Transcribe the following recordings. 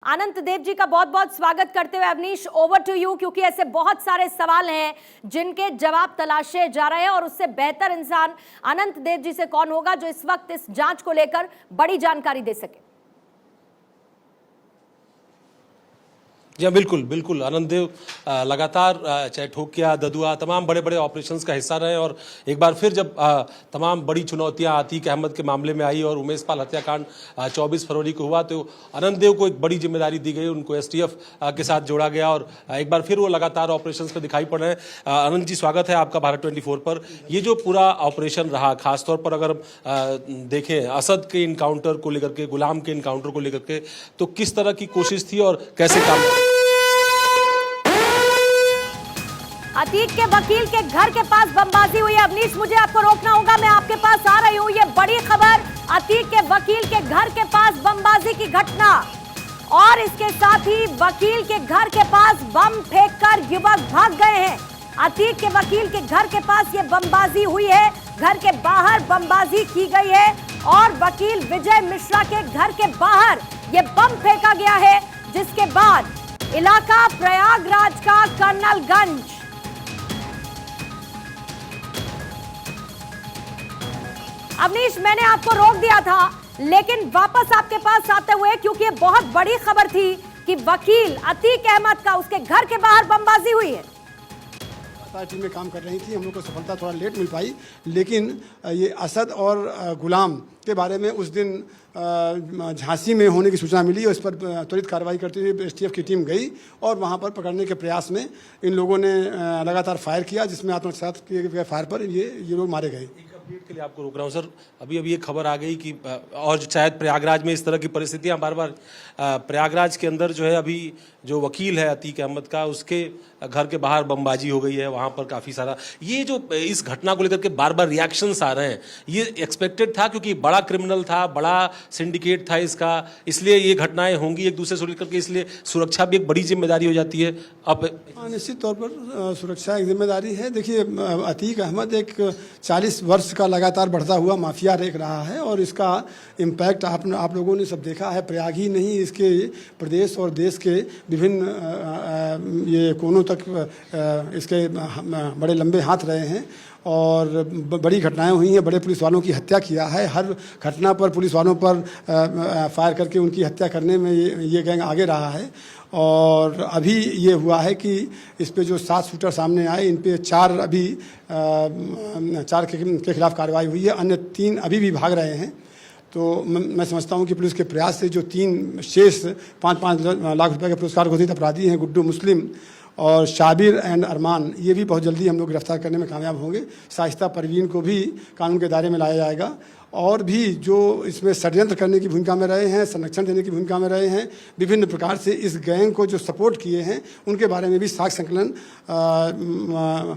अनंत देव जी का बहुत बहुत स्वागत करते हुए अवनीश ओवर टू यू, क्योंकि ऐसे बहुत सारे सवाल हैं जिनके जवाब तलाशे जा रहे हैं और उससे बेहतर इंसान अनंत देव जी से कौन होगा जो इस वक्त इस जांच को लेकर बड़ी जानकारी दे सके। जी हाँ, बिल्कुल बिल्कुल। अनंत देव लगातार चाहे ठोकिया, ददुआ, तमाम बड़े बड़े ऑपरेशंस का हिस्सा रहे और एक बार फिर जब तमाम बड़ी चुनौतियां अतीक अहमद के मामले में आई और उमेश पाल हत्याकांड 24 फरवरी को हुआ तो अनंत देव को एक बड़ी जिम्मेदारी दी गई, उनको एसटीएफ के साथ जोड़ा गया और एक बार फिर वो लगातार ऑपरेशंस में दिखाई पड़ रहे हैं। अनंत जी, स्वागत है आपका भारत 24 पर। ये जो पूरा ऑपरेशन रहा, खासतौर पर अगर देखें असद के इनकाउंटर को लेकर के, गुलाम के इनकाउंटर को लेकर के, तो किस तरह की कोशिश थी और कैसे काम? अतीक के वकील के घर के पास बमबाजी हुई है। अवनीश, मुझे आपको रोकना होगा, मैं आपके पास आ रही हूं। ये बड़ी खबर, अतीक के वकील के घर के पास बमबाजी की घटना और इसके साथ ही वकील के घर के पास बम फेंककर युवक भाग गए हैं। अतीक के वकील के घर के पास ये बमबाजी हुई है, घर के बाहर बमबाजी की गई है और वकील विजय मिश्रा के घर के बाहर ये बम फेंका गया है, जिसके बाद इलाका प्रयागराज का कर्नलगंज। अवनीश, मैंने आपको रोक दिया था, लेकिन वापस आपके पास आते हुए, क्योंकि ये बहुत बड़ी खबर थी कि वकील अतीक अहमद का उसके घर के बाहर बमबाजी हुई है। टीम में काम कर रही थी, हम लोग को सफलता थोड़ा लेट मिल पाई, लेकिन ये असद और गुलाम के बारे में उस दिन झांसी में होने की सूचना मिली और इस पर त्वरित कार्रवाई करते हुए एसटीएफ की टीम गई और वहां पर पकड़ने के प्रयास में इन लोगों ने लगातार फायर किया, जिसमें आत्मसात किए गए फायर पर ये लोग मारे गए। अपडेट के लिए आपको रोक रहा हूँ सर। अभी ये खबर आ गई कि और शायद प्रयागराज में इस तरह की परिस्थितियां बार बार, प्रयागराज के अंदर जो है अभी जो वकील है अतीक अहमद का, उसके घर के बाहर बमबाजी हो गई है, वहां पर काफी सारा ये जो इस घटना को लेकर के बार बार रिएक्शंस आ रहे हैं, ये एक्सपेक्टेड था क्योंकि बड़ा क्रिमिनल था, बड़ा सिंडिकेट था इसका, इसलिए ये घटनाएं होंगी एक दूसरे से लेकर के, इसलिए सुरक्षा भी एक बड़ी जिम्मेदारी हो जाती है। अब निश्चित तौर पर सुरक्षा एक जिम्मेदारी है। देखिए, अतीक अहमद एक 40 वर्ष का लगातार बढ़ता हुआ माफिया देख रहा है और इसका इम्पैक्ट आप लोगों ने सब देखा है। प्रयाग ही नहीं, इसके प्रदेश और देश के विभिन्न ये कोनों तक इसके बड़े लंबे हाथ रहे हैं और बड़ी घटनाएं हुई हैं। बड़े पुलिस वालों की हत्या किया है, हर घटना पर पुलिस वालों पर फायर करके उनकी हत्या करने में ये गैंग आगे रहा है। और अभी ये हुआ है कि इस पे जो 7 शूटर सामने आए, इन पे 4 अभी 4 के खिलाफ कार्रवाई हुई है, अन्य 3 अभी भी भाग रहे हैं। तो मैं समझता हूं कि पुलिस के प्रयास से जो 3 शेष 5-5 लाख रुपए के पुरस्कार घोषित अपराधी हैं, गुड्डू मुस्लिम और शाबिर एंड अरमान, ये भी बहुत जल्दी हम लोग गिरफ्तार करने में कामयाब होंगे। शाइस्ता परवीन को भी कानून के दायरे में लाया जाएगा और भी जो इसमें षड्यंत्र करने की भूमिका में रहे हैं, संरक्षण देने की भूमिका में रहे हैं, विभिन्न प्रकार से इस गैंग को जो सपोर्ट किए हैं, उनके बारे में भी साक्ष्य संकलन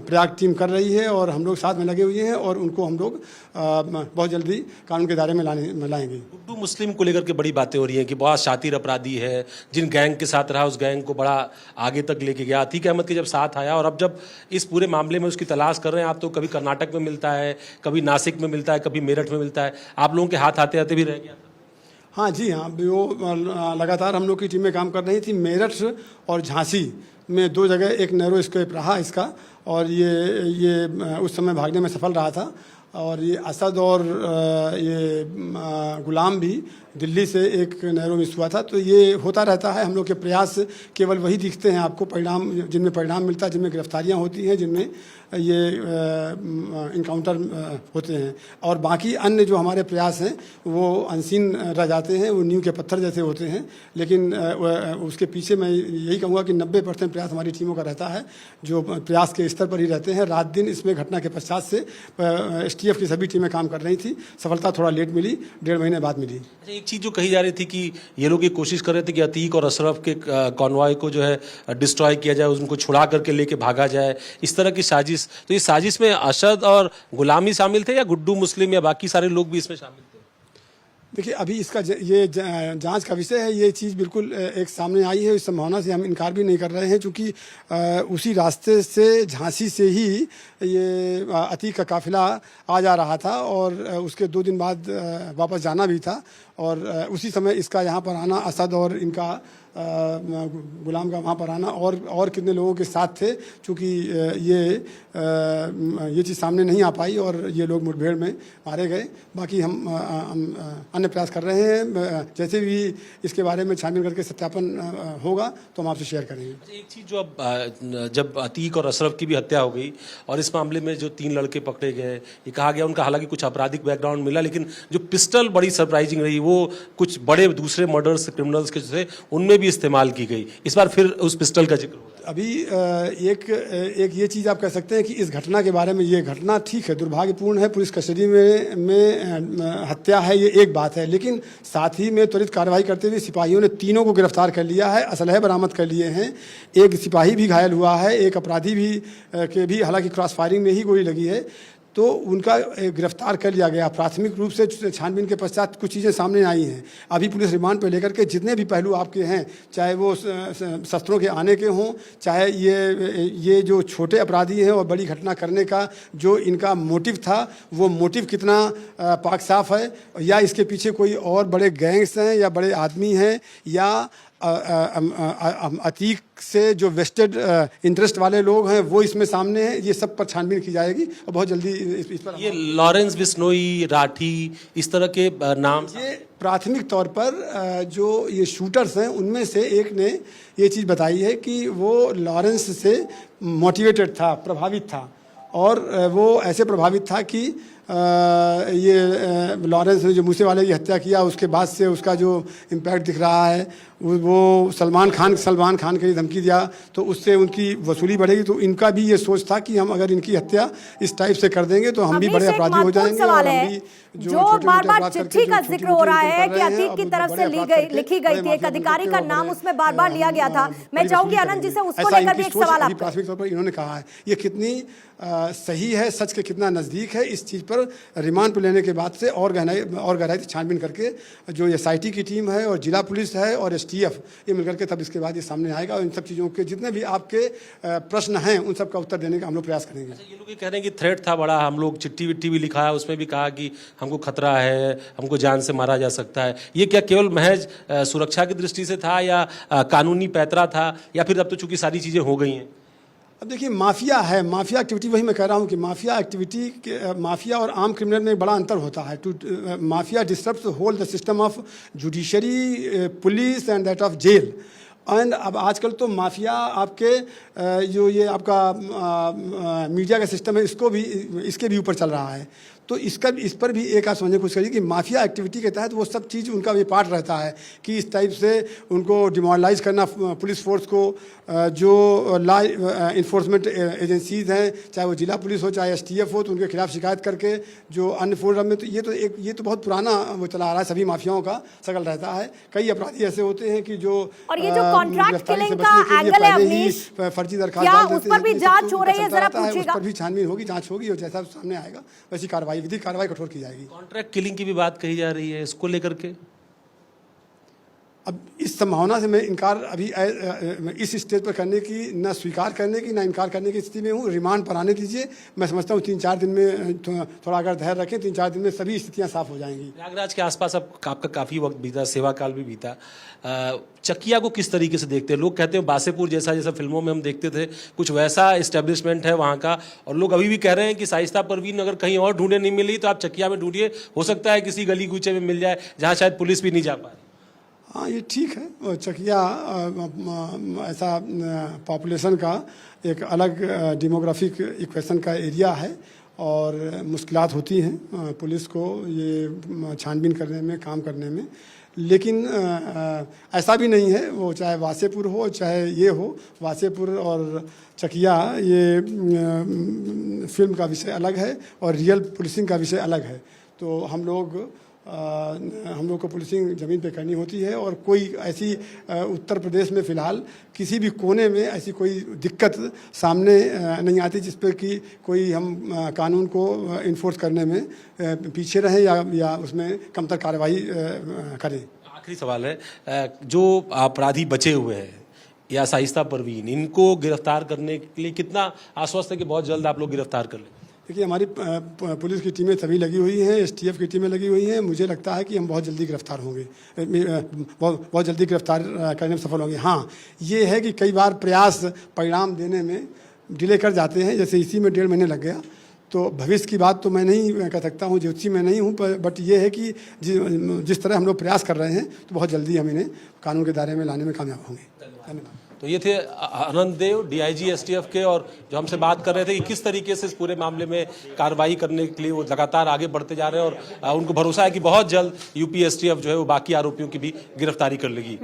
प्रयाग टीम कर रही है और हम लोग साथ में लगे हुए हैं और उनको हम लोग बहुत जल्दी कानून के दायरे में लाएंगे। गुड्डू मुस्लिम को लेकर के बड़ी बातें हो रही हैं कि बहुत शातिर अपराधी है, जिन गैंग के साथ रहा उस गैंग को बड़ा आगे तक लेके गया। अतीक अहमद के जब साथ आया और अब जब इस पूरे मामले में उसकी तलाश कर रहे हैं आप, तो कभी कर्नाटक में मिलता है, कभी नासिक में मिलता है, कभी मेरठ में मिलता है, आप लोगों के हाथ आते आते भी रह गया था? हाँ जी, हाँ, वो लगातार हम लोग की टीम में काम कर रही थी। मेरठ और झांसी में 2 जगह एक नैरो स्केप रहा इसका और ये उस समय भागने में सफल रहा था। और ये असद और ये गुलाम भी दिल्ली से एक नैरो मिस हुआ था। तो ये होता रहता है, हम लोग के प्रयास केवल वही दिखते हैं आपको, परिणाम जिनमें परिणाम मिलता है, जिनमें गिरफ्तारियां होती हैं, जिनमें ये इनकाउंटर होते हैं। और बाकी अन्य जो हमारे प्रयास हैं वो अनसीन रह जाते हैं, वो नींव के पत्थर जैसे होते हैं। लेकिन उसके पीछे मैं यही कहूँगा कि 90% प्रयास हमारी टीमों का रहता है, जो प्रयास के स्तर पर ही रहते हैं। रात दिन इसमें घटना के पश्चात से एसटीएफ की सभी टीमें काम कर रही थी। सफलता थोड़ा लेट मिली, 1.5 महीने बाद मिली। एक चीज़ जो कही जा रही थी कि ये लोग ये कोशिश कर रहे थे कि अतीक और अशरफ के कॉन्वॉय को जो है डिस्ट्रॉय किया जाए, उनको छुड़ा करके लेके भागा जाए, इस तरह की साजिश। तो इस साजिश में असद और गुलामी शामिल थे या गुड्डू मुस्लिम या बाकी सारे लोग भी इसमें शामिल थे? देखिए, अभी इसका ये जांच का विषय है। ये चीज़ बिल्कुल एक सामने आई है, इस संभावना से हम इनकार भी नहीं कर रहे हैं, क्योंकि उसी रास्ते से झांसी से ही ये अतीक का काफिला आ जा रहा था और उसके 2 दिन बाद वापस जाना भी था। और उसी समय इसका यहाँ पर आना असद और इनका गुलाम का वहाँ पर आना और कितने लोगों के साथ थे, चूँकि ये चीज़ सामने नहीं आ पाई और ये लोग मुठभेड़ में मारे गए। बाकी हम अन्य प्रयास कर रहे हैं, जैसे भी इसके बारे में छानबीन करके सत्यापन होगा तो हम आपसे शेयर करेंगे। एक चीज़ जो अब जब अतीक और अशरफ की भी हत्या हो गई और इस मामले में जो 3 लड़के पकड़े गए, ये कहा गया उनका हालांकि कुछ आपराधिक बैकग्राउंड मिला, लेकिन जो पिस्टल बड़ी सरप्राइजिंग रही वो कुछ बड़े दूसरे मर्डर्स क्रिमिनल्स के थे उनमें भी इस्तेमाल की गई। इस बार फिर उस पिस्टल का जिक्र हुआ। अभी एक ये चीज़ आप कह सकते हैं कि इस घटना के बारे में, ये घटना ठीक है, दुर्भाग्यपूर्ण है, पुलिस कस्टडी में हत्या है, ये एक बात है, लेकिन साथ ही में त्वरित कार्रवाई करते हुए सिपाहियों ने तीनों को गिरफ्तार कर लिया है, असलहे बरामद कर लिए हैं, एक सिपाही भी घायल हुआ है, एक अपराधी भी के भी हालांकि क्रॉस फायरिंग में ही गोली लगी है, तो उनका गिरफ्तार कर लिया गया। प्राथमिक रूप से छानबीन के पश्चात कुछ चीज़ें सामने आई हैं। अभी पुलिस रिमांड पर लेकर के जितने भी पहलू आपके हैं, चाहे वो शस्त्रों के आने के हों, चाहे ये जो छोटे अपराधी हैं और बड़ी घटना करने का जो इनका मोटिव था, वो मोटिव कितना पाक साफ है, या इसके पीछे कोई और बड़े गैंग्स हैं या बड़े आदमी हैं या अतीक से जो वेस्टेड इंटरेस्ट वाले लोग हैं वो इसमें सामने हैं, ये सब पर छानबीन की जाएगी और बहुत जल्दी इस पर। ये लॉरेंस बिश्नोई, राठी, इस तरह के नाम, ये प्राथमिक तौर पर जो ये शूटर्स हैं उनमें से एक ने ये चीज़ बताई है कि वो लॉरेंस से मोटिवेटेड था, प्रभावित था, और वो ऐसे प्रभावित था कि ये लॉरेंस ने जो मूसे वाले की हत्या किया उसके बाद से उसका जो इम्पैक्ट दिख रहा है, वो सलमान खान के लिए धमकी दिया तो उससे उनकी वसूली बढ़ेगी। तो इनका भी ये सोच था कि हम अगर इनकी हत्या इस टाइप से कर देंगे तो हम भी बड़े अपराधी हो जाएंगे। और हम भी जो बार बार चिट्ठी का जिक्र हो रहा है कि अतीक की तरफ से लिखी गई थी, एक अधिकारी का नाम उसमें बार बार लिया गया था। मैं चाहूंगी आनंद जी से उसको लेकर भी एक सवाल आपको। प्राथमिक तौर पर इन्होंने कहा है, ये कितनी सही है, सच के कितना नज़दीक है, इस चीज़ पर रिमांड पर लेने के बाद से और गहराई से छानबीन करके जो SIT की टीम है और जिला पुलिस है और STF, ये मिलकर के तब इसके बाद ये सामने आएगा और इन सब चीज़ों के जितने भी आपके प्रश्न हैं उन सब का उत्तर देने का हम लोग प्रयास करेंगे। ये लोग ये कह रहे हैं कि थ्रेट था बड़ा, हम लोग चिट्ठी विट्ठी भी लिखा है, उसमें भी कहा कि हमको खतरा है, हमको जान से मारा जा सकता है। ये क्या केवल महज सुरक्षा की दृष्टि से था या कानूनी पैतरा था, या फिर अब तो चूंकि सारी चीज़ें हो गई हैं? अब देखिए, माफिया है, माफिया एक्टिविटी, वही मैं कह रहा हूँ कि माफिया एक्टिविटी, माफिया और आम क्रिमिनल में बड़ा अंतर होता है। Mafia disturbs whole the system of judiciary, police and that of jail. And अब आजकल तो माफिया आपके जो ये आपका मीडिया का सिस्टम है, इसके भी ऊपर चल रहा है। तो इस पर भी एक आप समझने की कोशिश करिए कि माफिया एक्टिविटी के तहत वो सब चीज़ उनका भी पार्ट रहता है कि इस टाइप से उनको डिमोरलाइज करना पुलिस फोर्स को, जो लॉ इन्फोर्समेंट एजेंसीज हैं, चाहे वो जिला पुलिस हो चाहे STF हो, तो उनके खिलाफ शिकायत करके जो अन्य फोरम में, तो ये तो बहुत पुराना वो चला आ रहा है, सभी माफियाओं का शकल रहता है। कई अपराधी ऐसे होते हैं कि जो और ये जो कॉन्ट्रैक्ट किलिंग का एंगल है अवनीश, फर्जी दरखास्त डाल देते हैं, उस पर भी जांच हो रही है, जरा पूछिएगा। उस पर भी छानबीन होगी, जांच होगी और जैसा सामने आएगा वैसी विधिक कार्रवाई कठोर की जाएगी। कॉन्ट्रैक्ट किलिंग की भी बात कही जा रही है, इसको लेकर के अब इस संभावना से मैं इनकार अभी इस स्टेज पर करने की, ना स्वीकार करने की, ना इनकार करने की स्थिति में हूँ। रिमांड पर आने दीजिए, मैं समझता हूँ 3-4 दिन में, थोड़ा अगर धैर्य रखें, 3-4 दिन में सभी स्थितियाँ साफ हो जाएंगी। प्रयागराज के आसपास अब आपका काफ़ी वक्त बीता, सेवा काल भी बीता, चकिया को किस तरीके से देखते हैं? लोग कहते हैं बासेपुर जैसा फिल्मों में हम देखते थे, कुछ वैसा इस्टेब्लिशमेंट है वहाँ का, और लोग अभी भी कह रहे हैं कि शाइस्ता परवीन अगर कहीं और ढूंढे नहीं मिली तो आप चकिया में ढूंढिए, हो सकता है किसी गली कूचे में मिल जाए जहाँ शायद पुलिस भी नहीं जा पा रही। हाँ, ये ठीक है। चकिया ऐसा पॉपुलेशन का एक अलग डेमोग्राफिक इक्वेशन का एरिया है और मुश्किलात होती हैं पुलिस को ये छानबीन करने में, काम करने में। लेकिन ऐसा भी नहीं है, वो चाहे वासेपुर हो चाहे ये हो, वासेपुर और चकिया ये फिल्म का विषय अलग है और रियल पुलिसिंग का विषय अलग है। तो हम लोग को पुलिसिंग ज़मीन पे करनी होती है और कोई ऐसी उत्तर प्रदेश में फ़िलहाल किसी भी कोने में ऐसी कोई दिक्कत सामने नहीं आती जिस पर कि कोई हम कानून को इन्फोर्स करने में पीछे रहें या उसमें कमतर कार्रवाई करें। आखिरी सवाल है, जो अपराधी बचे हुए हैं या शाइस्ता परवीन, इनको गिरफ्तार करने के लिए कितना आश्वस्त है कि बहुत जल्द आप लोग गिरफ्तार कर लें? देखिए हमारी पुलिस की टीमें सभी लगी हुई हैं, एसटीएफ की टीमें लगी हुई हैं। मुझे लगता है कि हम बहुत जल्दी गिरफ्तार होंगे, बहुत जल्दी गिरफ्तार करने में सफल होंगे। हाँ, ये है कि कई बार प्रयास परिणाम देने में डिले कर जाते हैं, जैसे इसी में 1.5 महीने लग गया। तो भविष्य की बात तो मैं नहीं कह सकता हूँ, ज्योतिषी मैं नहीं हूँ, बट ये है कि जिस तरह हम लोग प्रयास कर रहे हैं तो बहुत जल्दी हम इन्हें कानून के दायरे में लाने में कामयाब होंगे। धन्यवाद। तो ये थे आनंद देव, डीआईजी एसटीएफ के, और जो हमसे बात कर रहे थे कि किस तरीके से इस पूरे मामले में कार्रवाई करने के लिए वो लगातार आगे बढ़ते जा रहे हैं और उनको भरोसा है कि बहुत जल्द यूपी एसटीएफ जो है वो बाकी आरोपियों की भी गिरफ्तारी कर लेगी।